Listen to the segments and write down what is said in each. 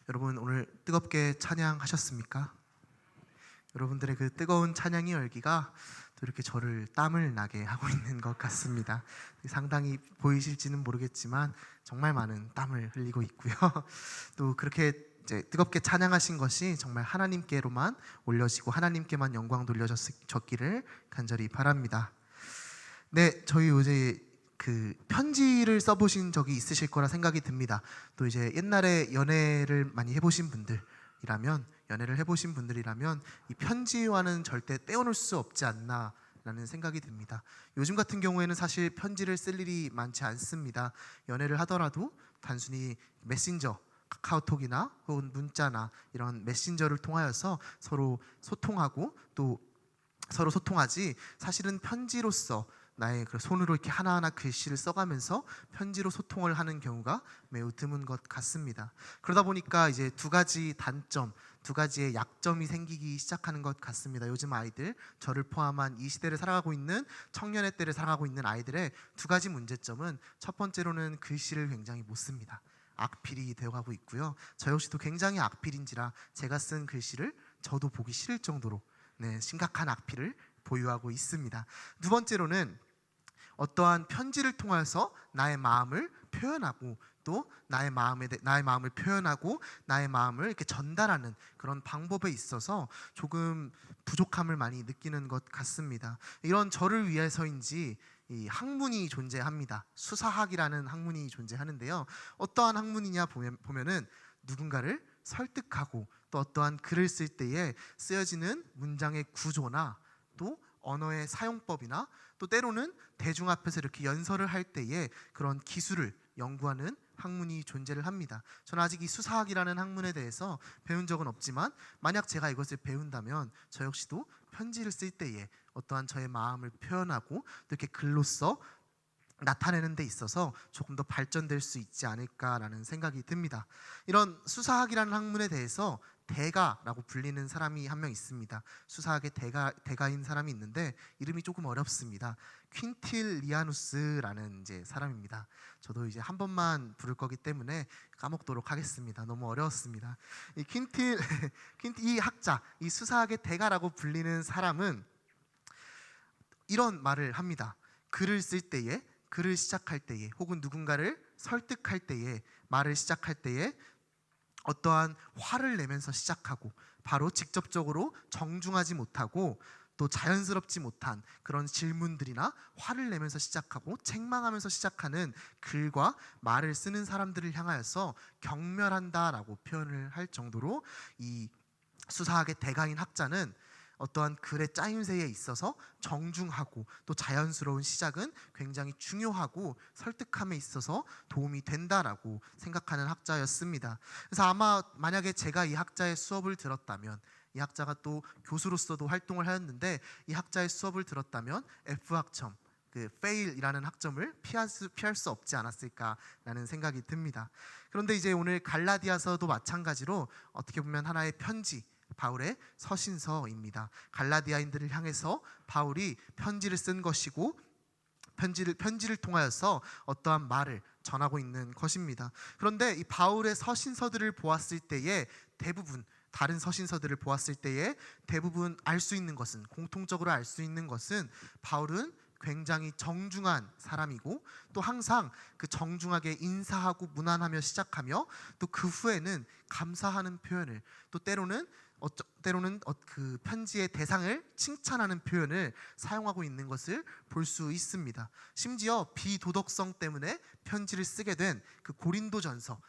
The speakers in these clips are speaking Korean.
여러분 오늘 뜨겁게 찬양하셨습니까? 여러분들의 그 뜨거운 찬양의 열기가 또 이렇게 저를 땀을 나게 하고 있는 것 같습니다. 상당히 보이실지는 모르겠지만 정말 많은 땀을 흘리고 있고요. 또 그렇게 이제 뜨겁게 찬양하신 것이 정말 하나님께로만 올려지고 하나님께만 영광 돌려졌기를 간절히 바랍니다. 네, 저희 어제 그 편지를 써보신 적이 있으실 거라 생각이 듭니다. 또 이제 옛날에 연애를 많이 해보신 분들이라면 이 편지와는 절대 떼어놓을 수 없지 않나 라는 생각이 듭니다. 요즘 같은 경우에는 사실 편지를 쓸 일이 많지 않습니다. 연애를 하더라도 단순히 메신저, 카카오톡이나 혹은 문자나 이런 메신저를 통하여서 서로 소통하고 또 서로 소통하지, 사실은 편지로서 나의 그 손으로 이렇게 하나하나 글씨를 써가면서 편지로 소통을 하는 경우가 매우 드문 것 같습니다. 그러다 보니까 이제 두 가지 단점, 두 가지의 약점이 생기기 시작하는 것 같습니다. 요즘 아이들, 저를 포함한 이 시대를 살아가고 있는 청년의 때를 살아가고 있는 아이들의 두 가지 문제점은, 첫 번째로는 글씨를 굉장히 못 씁니다. 악필이 되어가고 있고요. 저 역시도 굉장히 악필인지라 제가 쓴 글씨를 저도 보기 싫을 정도로 심각한 악필을 보유하고 있습니다. 두 번째로는 어떠한 편지를 통해서 나의 마음을 표현하고 또 나의 마음을 표현하고 나의 마음을 이렇게 전달하는 그런 방법에 있어서 조금 부족함을 많이 느끼는 것 같습니다. 이런 저를 위해서인지 이 학문이 존재합니다. 수사학이라는 학문이 존재하는데요. 어떠한 학문이냐 보면은 누군가를 설득하고 또 어떠한 글을 쓸 때에 쓰여지는 문장의 구조나 또 언어의 사용법이나 또 때로는 대중 앞에서 이렇게 연설을 할 때에 그런 기술을 연구하는 학문이 존재를 합니다. 저는 아직 이 수사학이라는 학문에 대해서 배운 적은 없지만, 만약 제가 이것을 배운다면 저 역시도 편지를 쓸 때에 어떠한 저의 마음을 표현하고 또 이렇게 글로써 나타내는 데 있어서 조금 더 발전될 수 있지 않을까라는 생각이 듭니다. 이런 수사학이라는 학문에 대해서 대가라고 불리는 사람이 한 명 있습니다. 수사학의 대가인 사람이 있는데 이름이 조금 어렵습니다. 퀸틸리아누스라는 이제 사람입니다. 저도 이제 한 번만 부를 거기 때문에 까먹도록 하겠습니다. 너무 어려웠습니다. 이 학자, 이 수사학의 대가라고 불리는 사람은 이런 말을 합니다. 글을 쓸 때에, 글을 시작할 때에, 혹은 누군가를 설득할 때에, 말을 시작할 때에 어떠한 화를 내면서 시작하고, 바로 직접적으로 정중하지 못하고 또 자연스럽지 못한 그런 질문들이나 화를 내면서 시작하고 책망하면서 시작하는 글과 말을 쓰는 사람들을 향하여서 경멸한다라고 표현을 할 정도로, 이 수사학의 대가인 학자는 어떠한 글의 짜임새에 있어서 정중하고 또 자연스러운 시작은 굉장히 중요하고 설득함에 있어서 도움이 된다라고 생각하는 학자였습니다. 그래서 아마 만약에 제가 이 학자의 수업을 들었다면, 이 학자가 또 교수로서도 활동을 하였는데 이 학자의 수업을 들었다면 F학점, 그 fail이라는 학점을 피할 수 없지 않았을까라는 생각이 듭니다. 그런데 이제 오늘 갈라디아서도 마찬가지로 어떻게 보면 하나의 편지, 바울의 서신서입니다. 갈라디아인들을 향해서 바울이 편지를 쓴 것이고, 편지를 통하여서 어떠한 말을 전하고 있는 것입니다. 그런데 이 바울의 서신서들을 보았을 때에 다른 서신서들을 보았을 때에 대부분 알 수 있는 것은, 공통적으로 알 수 있는 것은, 바울은 굉장히 정중한 사람이고 또 항상 그 정중하게 인사하고 문안하며 시작하며 또 그 후에는 감사하는 표현을, 또 때로는 그 편지의 대상을 칭찬하는 표현을 사용하고 있는 것을 볼 수 있습니다. 심지어 비도덕성 때문에 편지를 쓰게 된 그 고린도전서,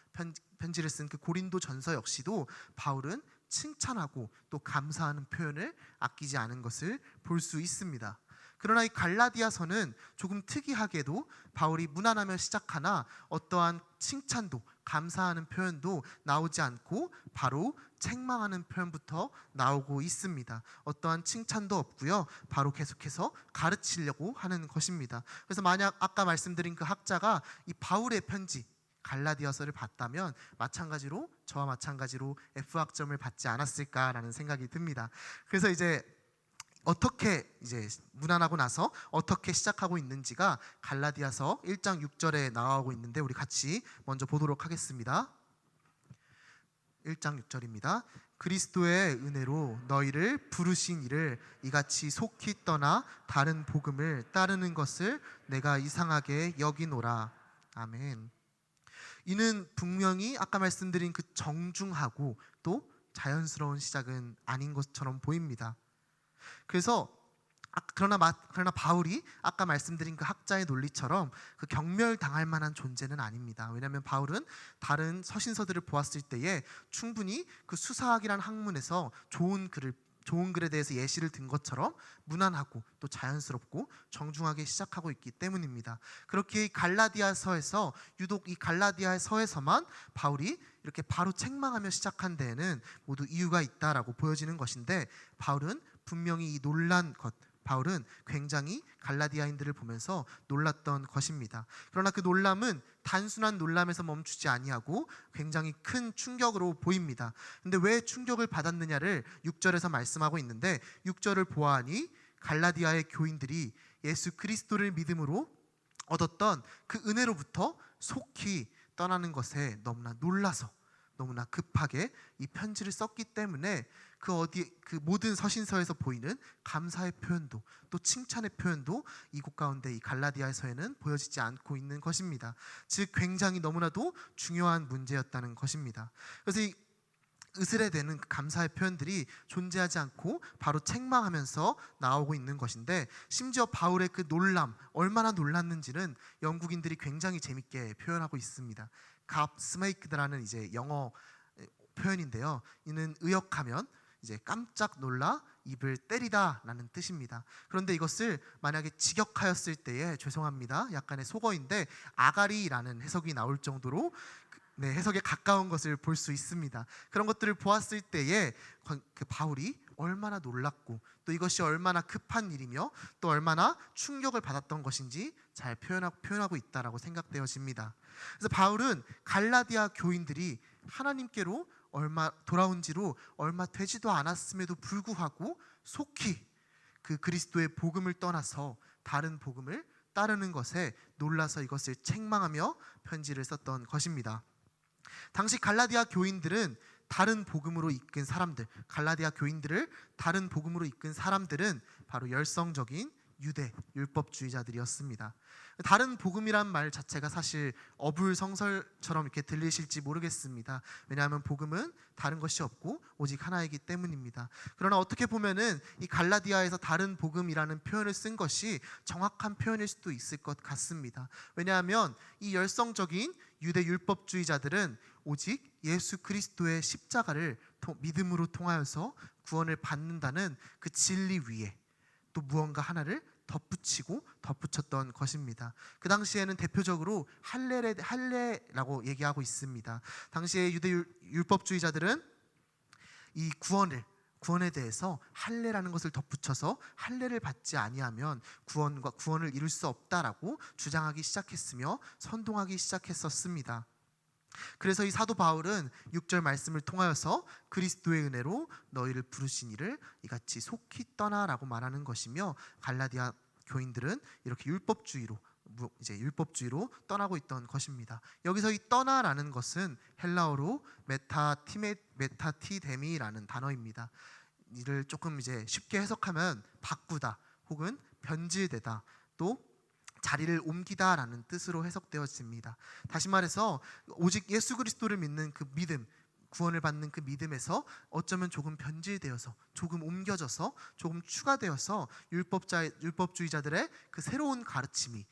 편지를 쓴 그 고린도전서 역시도 바울은 칭찬하고 또 감사하는 표현을 아끼지 않은 것을 볼 수 있습니다. 그러나 이 갈라디아서는 조금 특이하게도 바울이 문안하며 시작하나 어떠한 칭찬도 감사하는 표현도 나오지 않고 바로 책망하는 표현부터 나오고 있습니다. 어떠한 칭찬도 없고요. 바로 계속해서 가르치려고 하는 것입니다. 그래서 만약 아까 말씀드린 그 학자가 이 바울의 편지 갈라디아서를 봤다면 저와 마찬가지로 F학점을 받지 않았을까라는 생각이 듭니다. 그래서 이제 문안하고 나서 어떻게 시작하고 있는지가 갈라디아서 1장 6절에 나오고 있는데 우리 같이 먼저 보도록 하겠습니다. 1장 6절입니다. 그리스도의 은혜로 너희를 부르신 이를 이같이 속히 떠나 다른 복음을 따르는 것을 내가 이상하게 여기노라. 아멘. 이는 분명히 아까 말씀드린 그 정중하고 또 자연스러운 시작은 아닌 것처럼 보입니다. 그래서 그러나 바울이 아까 말씀드린 그 학자의 논리처럼 그 경멸당할 만한 존재는 아닙니다. 왜냐하면 바울은 다른 서신서들을 보았을 때에 충분히 그 수사학이라는 학문에서 좋은 글에 대해서 예시를 든 것처럼 무난하고 또 자연스럽고 정중하게 시작하고 있기 때문입니다. 그렇게 갈라디아서에서 유독 이 갈라디아서에서만 바울이 이렇게 바로 책망하며 시작한 데에는 모두 이유가 있다라고 보여지는 것인데, 바울은 분명히 이 놀란 것, 바울은 굉장히 갈라디아인들을 보면서 놀랐던 것입니다. 그러나 그 놀람은 단순한 놀람에서 멈추지 아니하고 굉장히 큰 충격으로 보입니다. 근데 왜 충격을 받았느냐를 6절에서 말씀하고 있는데, 6절을 보아하니 갈라디아의 교인들이 예수 그리스도를 믿음으로 얻었던 그 은혜로부터 속히 떠나는 것에 너무나 놀라서 너무나 급하게 이 편지를 썼기 때문에 그 모든 서신서에서 보이는 감사의 표현도 또 칭찬의 표현도 이곳 가운데 이 갈라디아서에는 보여지지 않고 있는 것입니다. 즉 굉장히 너무나도 중요한 문제였다는 것입니다. 그래서 이 으스레되는 감사의 표현들이 존재하지 않고 바로 책망하면서 나오고 있는 것인데, 심지어 바울의 그 놀람, 얼마나 놀랐는지는 영국인들이 굉장히 재밌게 표현하고 있습니다. 갓스메이크드라는 이제 영어 표현인데요. 이는 의역하면 이제 깜짝 놀라 입을 때리다라는 뜻입니다. 그런데 이것을 만약에 직역하였을 때에 죄송합니다. 약간의 속어인데 아가리라는 해석이 나올 정도로 해석에 가까운 것을 볼 수 있습니다. 그런 것들을 보았을 때에 그 바울이 얼마나 놀랐고 또 이것이 얼마나 급한 일이며 또 얼마나 충격을 받았던 것인지 잘 표현하고 있다라고 생각되어집니다. 그래서 바울은 갈라디아 교인들이 하나님께로 돌아온 지로 얼마 되지도 않았음에도 불구하고 속히 그 그리스도의 복음을 떠나서 다른 복음을 따르는 것에 놀라서 이것을 책망하며 편지를 썼던 것입니다. 당시 갈라디아 교인들은 다른 복음으로 이끈 사람들, 갈라디아 교인들을 다른 복음으로 이끈 사람들은 바로 열성적인 유대 율법주의자들이었습니다. 다른 복음이란 말 자체가 사실 어불성설처럼 이렇게 들리실지 모르겠습니다. 왜냐하면 복음은 다른 것이 없고 오직 하나이기 때문입니다. 그러나 어떻게 보면은 이 갈라디아에서 다른 복음이라는 표현을 쓴 것이 정확한 표현일 수도 있을 것 같습니다. 왜냐하면 이 열성적인 유대 율법주의자들은 오직 예수 그리스도의 십자가를 믿음으로 통하여서 구원을 받는다는 그 진리 위에 또 무언가 하나를 덧붙였던 것입니다. 그 당시에는 대표적으로 할례라고 얘기하고 있습니다. 당시에 유대 율법주의자들은 이 구원에 대해서 할례라는 것을 덧붙여서 할례를 받지 아니하면 구원을 이룰 수 없다라고 주장하기 시작했으며 선동하기 시작했었습니다. 그래서 이 사도 바울은 6절 말씀을 통하여서 그리스도의 은혜로 너희를 부르신 이를 이같이 속히 떠나라고 말하는 것이며, 갈라디아 교인들은 이렇게 율법주의로 떠나고 있던 것입니다. 여기서 이 떠나라는 것은 헬라어로 메타티데미라는 단어입니다. 이를 조금 이제 쉽게 해석하면 바꾸다 혹은 변질되다 또 자리를 옮기다라는 뜻으로 해석되어집니다. 다시 말해서 오직 예수 그리스도를 믿는 그 믿음, 구원을 받는 그 믿음에서 어쩌면 조금 변질되어서 조금 옮겨져서 조금 추가되어서 율법주의자들의 그 새로운 가르침이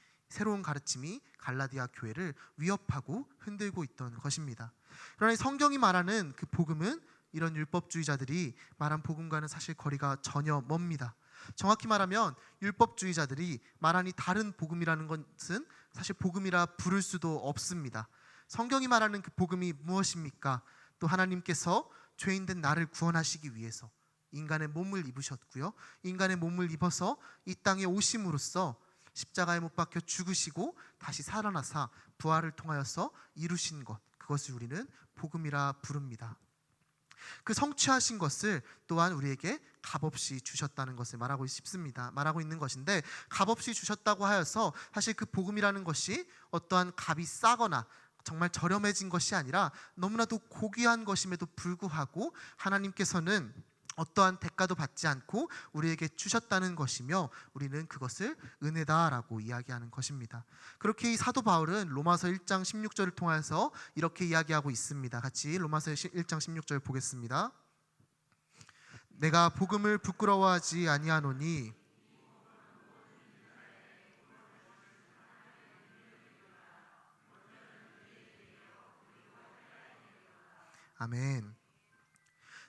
갈라디아 교회를 위협하고 흔들고 있던 것입니다. 그러나 성경이 말하는 그 복음은 이런 율법주의자들이 말한 복음과는 사실 거리가 전혀 멉니다. 정확히 말하면 율법주의자들이 말하니 다른 복음이라는 것은 사실 복음이라 부를 수도 없습니다. 성경이 말하는 그 복음이 무엇입니까? 또 하나님께서 죄인된 나를 구원하시기 위해서 인간의 몸을 입으셨고요, 인간의 몸을 입어서 이 땅에 오심으로써 십자가에 못 박혀 죽으시고 다시 살아나사 부활을 통하여서 이루신 것, 그것을 우리는 복음이라 부릅니다. 그 성취하신 것을 또한 우리에게 값없이 주셨다는 것을 말하고 있는 것인데, 값없이 주셨다고 하여서 사실 그 복음이라는 것이 어떠한 값이 싸거나 정말 저렴해진 것이 아니라 너무나도 고귀한 것임에도 불구하고 하나님께서는 어떠한 대가도 받지 않고 우리에게 주셨다는 것이며 우리는 그것을 은혜다라고 이야기하는 것입니다. 그렇게 이 사도 바울은 로마서 1장 16절을 통해서 이렇게 이야기하고 있습니다. 같이 로마서 1장 16절 보겠습니다. 내가 복음을 부끄러워하지 아니하노니 아멘.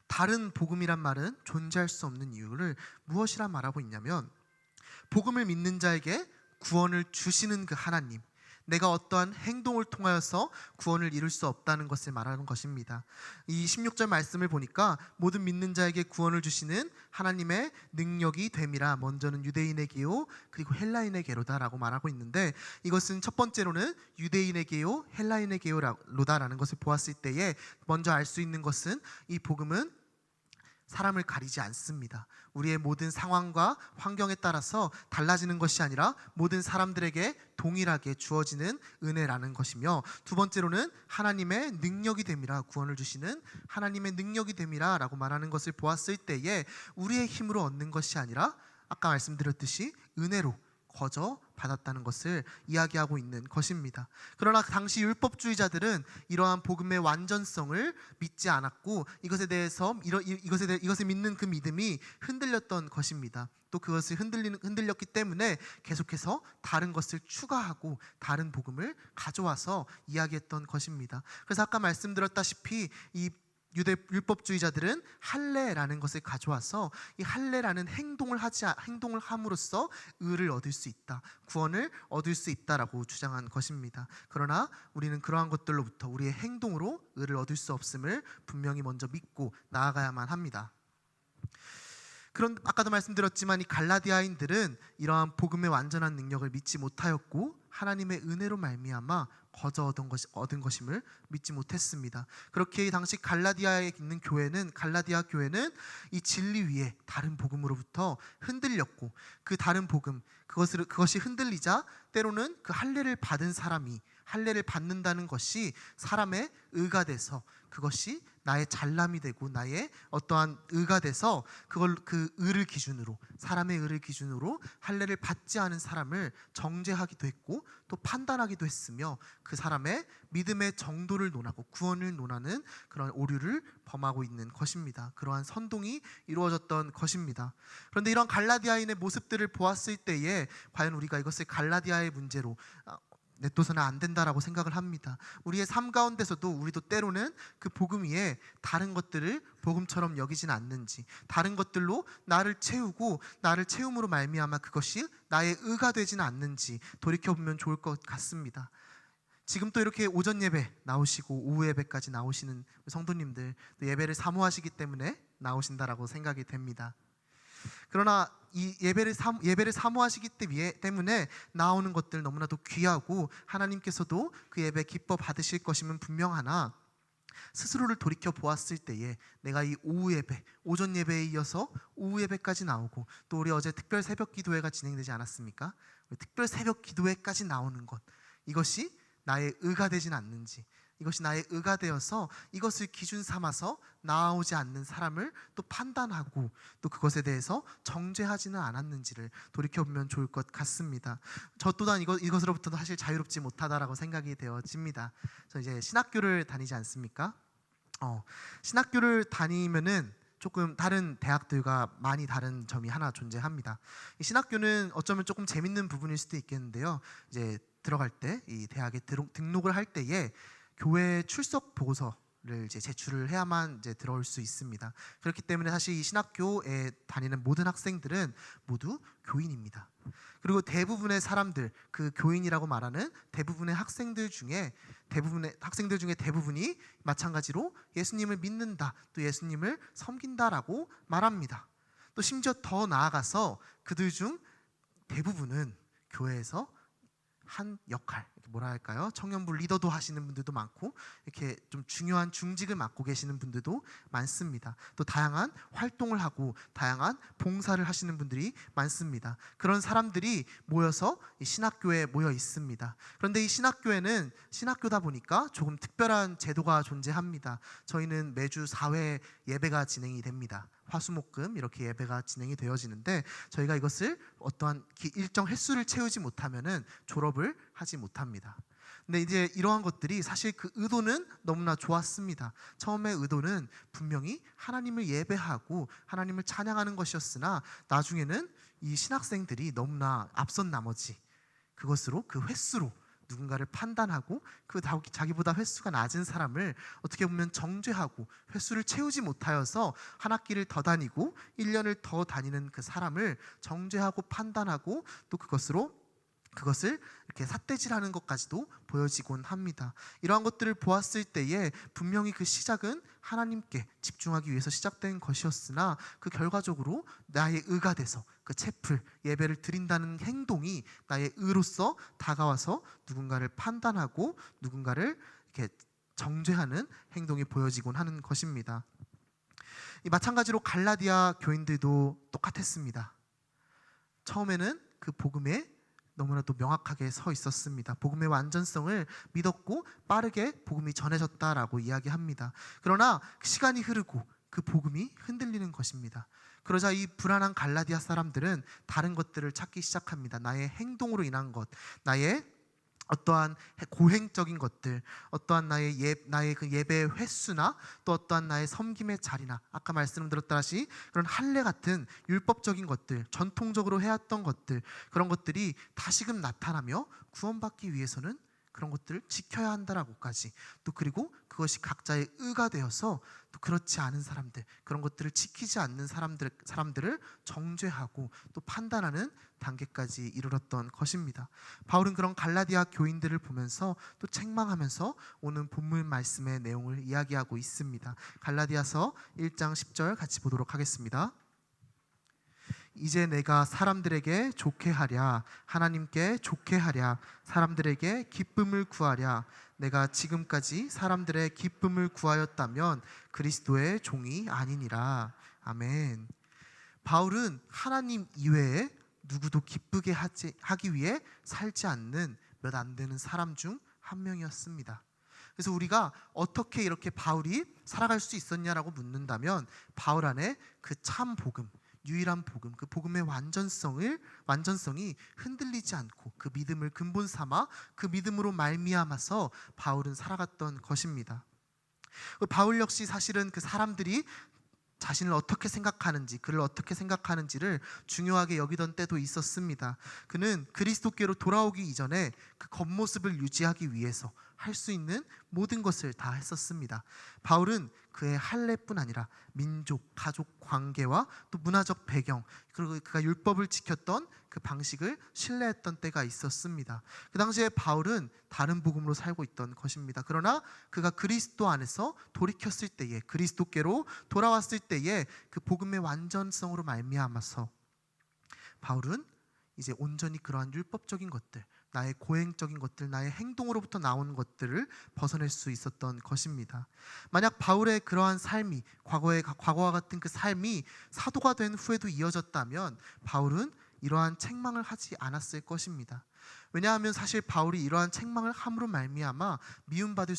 다른 복음이란 말은 존재할 수 없는 이유를 무엇이라 말하고 있냐면 복음을 믿는 자에게 구원을 주시는 그 하나님, 내가 어떠한 행동을 통하여서 구원을 이룰 수 없다는 것을 말하는 것입니다. 이 16절 말씀을 보니까 모든 믿는 자에게 구원을 주시는 하나님의 능력이 됨이라 먼저는 유대인에게요 그리고 헬라인에게로다라고 말하고 있는데 이것은 첫 번째로는 유대인에게요 헬라인에게로다라는 것을 보았을 때에 먼저 알 수 있는 것은 이 복음은 사람을 가리지 않습니다. 우리의 모든 상황과 환경에 따라서 달라지는 것이 아니라 모든 사람들에게 동일하게 주어지는 은혜라는 것이며 두 번째로는 하나님의 능력이 됨이라 구원을 주시는 하나님의 능력이 됨이라 라고 말하는 것을 보았을 때에 우리의 힘으로 얻는 것이 아니라 아까 말씀드렸듯이 은혜로 거저 받았다는 것을 이야기하고 있는 것입니다. 그러나 당시 율법주의자들은 이러한 복음의 완전성을 믿지 않았고 이것을 믿는 그 믿음이 흔들렸던 것입니다. 또 그것을 흔들렸기 때문에 계속해서 다른 것을 추가하고 다른 복음을 가져와서 이야기했던 것입니다. 그래서 아까 말씀드렸다시피 이 유대 율법주의자들은 할례라는 것을 가져와서 이 할례라는 행동을 함으로써 의를 얻을 수 있다, 구원을 얻을 수 있다라고 주장한 것입니다. 그러나 우리는 그러한 것들로부터 우리의 행동으로 의를 얻을 수 없음을 분명히 먼저 믿고 나아가야만 합니다. 그런 아까도 말씀드렸지만 이 갈라디아인들은 이러한 복음의 완전한 능력을 믿지 못하였고 하나님의 은혜로 말미암아 거저 얻은 것임을 믿지 못했습니다. 그렇게 당시 갈라디아 교회는 이 진리 위에 다른 복음으로부터 흔들렸고 그 다른 복음 그것이 흔들리자 때로는 그 할례를 받은 사람이 할례를 받는다는 것이 사람의 의가 돼서 그것이 나의 잘남이 되고 나의 어떠한 의가 돼서 그 의를 기준으로 사람의 의를 기준으로 할례를 받지 않은 사람을 정죄하기도 했고 또 판단하기도 했으며 그 사람의 믿음의 정도를 논하고 구원을 논하는 그런 오류를 범하고 있는 것입니다. 그러한 선동이 이루어졌던 것입니다. 그런데 이런 갈라디아인의 모습들을 보았을 때에 과연 우리가 이것을 갈라디아의 문제로 내또서는 안 된다라고 생각을 합니다. 우리의 삶 가운데서도 우리도 때로는 그 복음 위에 다른 것들을 복음처럼 여기진 않는지, 다른 것들로 나를 채우고 나를 채움으로 말미암아 그것이 나의 의가 되지는 않는지 돌이켜보면 좋을 것 같습니다. 지금 또 이렇게 오전 예배 나오시고 오후 예배까지 나오시는 성도님들 또 예배를 사모하시기 때문에 나오신다라고 생각이 됩니다. 그러나 이 예배를 사모하시기 때문에 나오는 것들 너무나도 귀하고 하나님께서도 그 예배 기뻐 받으실 것임은 분명하나 스스로를 돌이켜 보았을 때에 내가 이 오후 예배, 오전 예배에 이어서 오후 예배까지 나오고 또 우리 어제 특별 새벽 기도회가 진행되지 않았습니까? 특별 새벽 기도회까지 나오는 것, 이것이 나의 의가 되진 않는지, 이것이 나의 의가 되어서 이것을 기준 삼아서 나오지 않는 사람을 또 판단하고 또 그것에 대해서 정죄하지는 않았는지를 돌이켜보면 좋을 것 같습니다. 저 또한 이것으로부터 사실 자유롭지 못하다라고 생각이 되어집니다. 저 이제 신학교를 다니지 않습니까? 신학교를 다니면은 조금 다른 대학들과 많이 다른 점이 하나 존재합니다. 이 신학교는 어쩌면 조금 재밌는 부분일 수도 있겠는데요. 이제 들어갈 때 이 대학에 등록을 할 때에 교회 출석 보고서를 이제 제출을 해야만 이제 들어올 수 있습니다. 그렇기 때문에 사실 이 신학교에 다니는 모든 학생들은 모두 교인입니다. 그리고 대부분의 사람들, 그 교인이라고 말하는 대부분의 학생들 중에 대부분이 마찬가지로 예수님을 믿는다, 또 예수님을 섬긴다라고 말합니다. 또 심지어 더 나아가서 그들 중 대부분은 교회에서 한 역할, 뭐라 할까요? 청년부 리더도 하시는 분들도 많고 이렇게 좀 중요한 중직을 맡고 계시는 분들도 많습니다. 또 다양한 활동을 하고 다양한 봉사를 하시는 분들이 많습니다. 그런 사람들이 모여서 이 신학교에 모여 있습니다. 그런데 이 신학교에는 신학교다 보니까 조금 특별한 제도가 존재합니다. 저희는 매주 4회 예배가 진행이 됩니다. 화수목금 이렇게 예배가 진행이 되어지는데 저희가 이것을 어떠한 일정 횟수를 채우지 못하면은 졸업을 하지 못합니다. 근데 이제 이러한 것들이 사실 그 의도는 너무나 좋았습니다. 처음에 의도는 분명히 하나님을 예배하고 하나님을 찬양하는 것이었으나 나중에는 이 신학생들이 너무나 앞선 나머지 그것으로 그 횟수로 누군가를 판단하고 그 자기보다 횟수가 낮은 사람을 어떻게 보면 정죄하고 횟수를 채우지 못하여서 한 학기를 더 다니고 1년을 더 다니는 그 사람을 정죄하고 판단하고 또 그것을 이렇게 삿대질하는 것까지도 보여지곤 합니다. 이러한 것들을 보았을 때에 분명히 그 시작은 하나님께 집중하기 위해서 시작된 것이었으나 그 결과적으로 나의 의가 돼서 그 채플 예배를 드린다는 행동이 나의 의로서 다가와서 누군가를 판단하고 누군가를 이렇게 정죄하는 행동이 보여지곤 하는 것입니다. 마찬가지로 갈라디아 교인들도 똑같았습니다. 처음에는 그 복음에 너무나도 명확하게 서 있었습니다. 복음의 완전성을 믿었고 빠르게 복음이 전해졌다라고 이야기합니다. 그러나 시간이 흐르고 그 복음이 흔들리는 것입니다. 그러자 이 불안한 갈라디아 사람들은 다른 것들을 찾기 시작합니다. 나의 행동으로 인한 것, 나의 어떠한 고행적인 것들, 어떠한 나의 그 예배의 횟수나 또 어떠한 나의 섬김의 자리나 아까 말씀드렸다시피 그런 할례 같은 율법적인 것들, 전통적으로 해왔던 것들 그런 것들이 다시금 나타나며 구원받기 위해서는 그런 것들을 지켜야 한다라고까지 또 그리고 그것이 각자의 의가 되어서 또 그렇지 않은 사람들 그런 것들을 지키지 않는 사람들을 정죄하고 또 판단하는 단계까지 이르렀던 것입니다. 바울은 그런 갈라디아 교인들을 보면서 또 책망하면서 오늘 본문 말씀의 내용을 이야기하고 있습니다. 갈라디아서 1장 10절 같이 보도록 하겠습니다. 이제 내가 사람들에게 좋게 하랴 하나님께 좋게 하랴 사람들에게 기쁨을 구하랴 내가 지금까지 사람들의 기쁨을 구하였다면 그리스도의 종이 아니니라. 아멘. 바울은 하나님 이외에 누구도 기쁘게 하기 위해 살지 않는 몇 안 되는 사람 중 한 명이었습니다. 그래서 우리가 어떻게 이렇게 바울이 살아갈 수 있었냐라고 묻는다면 바울 안에 그 참 복음 유일한 복음, 그 복음의 완전성이 흔들리지 않고 그 믿음을 근본 삼아 그 믿음으로 말미암아서 바울은 살아갔던 것입니다. 바울 역시 사실은 그 사람들이 자신을 어떻게 생각하는지, 그를 어떻게 생각하는지를 중요하게 여기던 때도 있었습니다. 그는 그리스도께로 돌아오기 이전에 그 겉모습을 유지하기 위해서 할 수 있는 모든 것을 다 했었습니다. 바울은 그의 할례뿐 아니라 민족, 가족 관계와 또 문화적 배경 그리고 그가 율법을 지켰던 그 방식을 신뢰했던 때가 있었습니다. 그 당시에 바울은 다른 복음으로 살고 있던 것입니다. 그러나 그가 그리스도 안에서 돌이켰을 때에 그리스도께로 돌아왔을 때에 그 복음의 완전성으로 말미암아서 바울은 이제 온전히 그러한 율법적인 것들 나의 고행적인 것들, 나의 행동으로부터 나온 것들을 벗어낼 수 있었던 것입니다. 만약 바울의 그러한 삶이 과거와 같은 그 삶이 사도가 된 후에도 이어졌다면 바울은 이러한 책망을 하지 않았을 것입니다. 왜냐하면 사실 바울이 이러한 책망을 함으로 말미암아 미움받을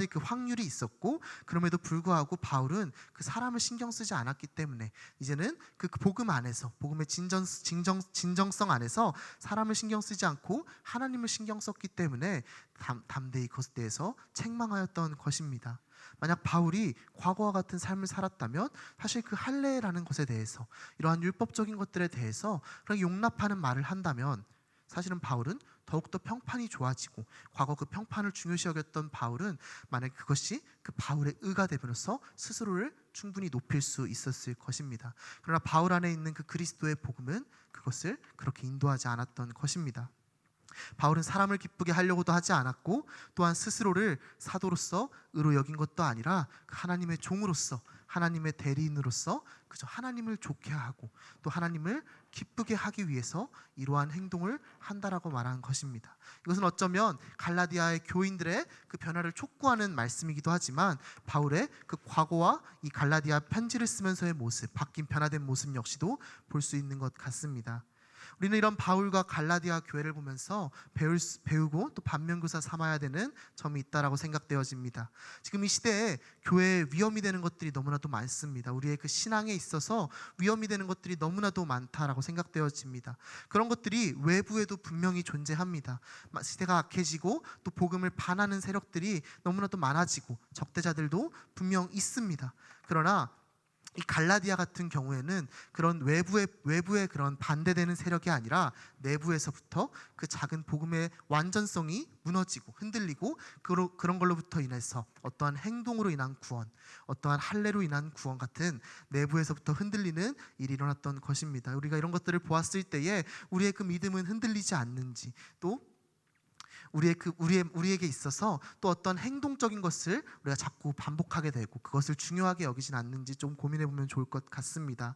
그 확률이 있었고 그럼에도 불구하고 바울은 그 사람을 신경 쓰지 않았기 때문에 이제는 그 복음 안에서 복음의 진정성 안에서 사람을 신경 쓰지 않고 하나님을 신경 썼기 때문에 담대히 그것에 대해서 책망하였던 것입니다. 만약 바울이 과거와 같은 삶을 살았다면 사실 그 할례라는 것에 대해서 이러한 율법적인 것들에 대해서 그렇게 용납하는 말을 한다면 사실은 바울은 더욱더 평판이 좋아지고 과거 그 평판을 중요시 여겼던 바울은 만약 그것이 그 바울의 의가 되면서 스스로를 충분히 높일 수 있었을 것입니다. 그러나 바울 안에 있는 그 그리스도의 복음은 그것을 그렇게 인도하지 않았던 것입니다. 바울은 사람을 기쁘게 하려고도 하지 않았고 또한 스스로를 사도로서 의로 여긴 것도 아니라 하나님의 종으로서 하나님의 대리인으로서 그저 하나님을 좋게 하고 또 하나님을 기쁘게 하기 위해서 이러한 행동을 한다라고 말하는 것입니다. 이것은 어쩌면 갈라디아의 교인들의 그 변화를 촉구하는 말씀이기도 하지만 바울의 그 과거와 이 갈라디아 편지를 쓰면서의 모습, 바뀐 변화된 모습 역시도 볼 수 있는 것 같습니다. 우리는 이런 바울과 갈라디아 교회를 보면서 배우고 또 반면교사 삼아야 되는 점이 있다라고 생각되어집니다. 지금 이 시대에 교회에 위험이 되는 것들이 너무나도 많습니다. 우리의 그 신앙에 있어서 위험이 되는 것들이 너무나도 많다라고 생각되어집니다. 그런 것들이 외부에도 분명히 존재합니다. 시대가 악해지고 또 복음을 반하는 세력들이 너무나도 많아지고 적대자들도 분명 있습니다. 그러나 이 갈라디아 같은 경우에는 그런 외부의 그런 반대되는 세력이 아니라 내부에서부터 그 작은 복음의 완전성이 무너지고 흔들리고 그런 걸로부터 인해서 어떠한 행동으로 인한 구원, 어떠한 할례로 인한 구원 같은 내부에서부터 흔들리는 일이 일어났던 것입니다. 우리가 이런 것들을 보았을 때에 우리의 그 믿음은 흔들리지 않는지, 또 우리에게 있어서 또 어떤 행동적인 것을 우리가 자꾸 반복하게 되고 그것을 중요하게 여기진 않는지 좀 고민해 보면 좋을 것 같습니다.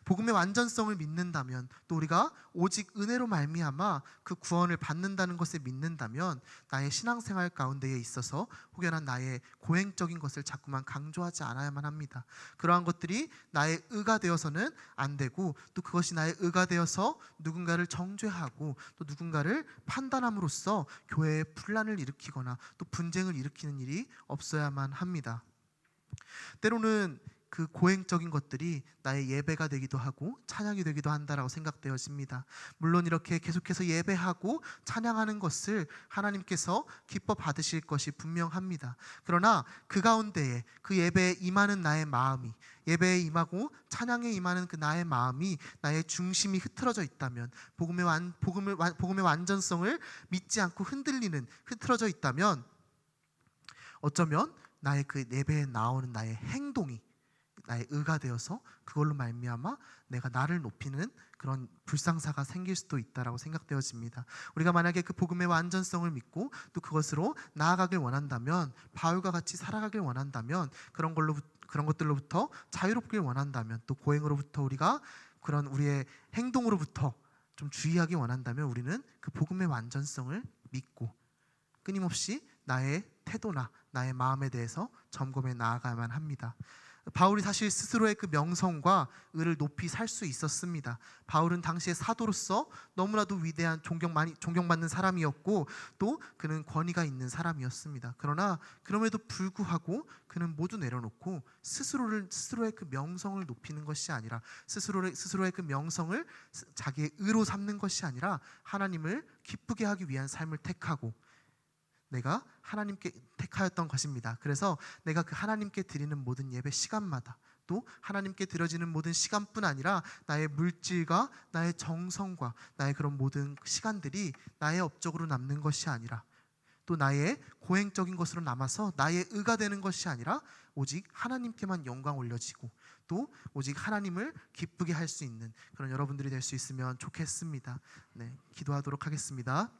복음의 완전성을 믿는다면 또 우리가 오직 은혜로 말미암아 그 구원을 받는다는 것을 믿는다면 나의 신앙생활 가운데에 있어서 혹여나 나의 고행적인 것을 자꾸만 강조하지 않아야만 합니다. 그러한 것들이 나의 의가 되어서는 안 되고 또 그것이 나의 의가 되어서 누군가를 정죄하고 또 누군가를 판단함으로써 교회에 분란을 일으키거나 또 분쟁을 일으키는 일이 없어야만 합니다. 때로는 그 고행적인 것들이 나의 예배가 되기도 하고 찬양이 되기도 한다라고 생각되어집니다. 물론 이렇게 계속해서 예배하고 찬양하는 것을 하나님께서 기뻐 받으실 것이 분명합니다. 그러나 그 가운데에 그 예배에 임하는 나의 마음이, 예배에 임하고 찬양에 임하는 그 나의 마음이, 나의 중심이 흐트러져 있다면, 복음의 완전성을 믿지 않고 흐트러져 있다면 어쩌면 나의 그 예배에 나오는 나의 행동이 나의 의가 되어서 그걸로 말미암아 내가 나를 높이는 그런 불상사가 생길 수도 있다라고 생각되어집니다. 우리가 만약에 그 복음의 완전성을 믿고 또 그것으로 나아가길 원한다면, 바울과 같이 살아가길 원한다면, 그런 것들로부터 자유롭길 원한다면, 또 고행으로부터 우리가 그런 우리의 행동으로부터 좀 주의하기 원한다면 우리는 그 복음의 완전성을 믿고 끊임없이 나의 태도나 나의 마음에 대해서 점검해 나아가야만 합니다. 바울이 사실 스스로의 그 명성과 의를 높이 살 수 있었습니다. 바울은 당시의 사도로서 너무나도 위대한 존경받는 사람이었고 또 그는 권위가 있는 사람이었습니다. 그러나 그럼에도 불구하고 그는 모두 내려놓고 스스로의 그 명성을 높이는 것이 아니라 스스로의 그 명성을 자기의 의로 삼는 것이 아니라 하나님을 기쁘게 하기 위한 삶을 택하고 내가 하나님께 택하였던 것입니다. 그래서 내가 그 하나님께 드리는 모든 예배 시간마다 또 하나님께 드려지는 모든 시간뿐 아니라 나의 물질과 나의 정성과 나의 그런 모든 시간들이 나의 업적으로 남는 것이 아니라 또 나의 고행적인 것으로 남아서 나의 의가 되는 것이 아니라 오직 하나님께만 영광 올려지고 또 오직 하나님을 기쁘게 할 수 있는 그런 여러분들이 될 수 있으면 좋겠습니다. 네, 기도하도록 하겠습니다.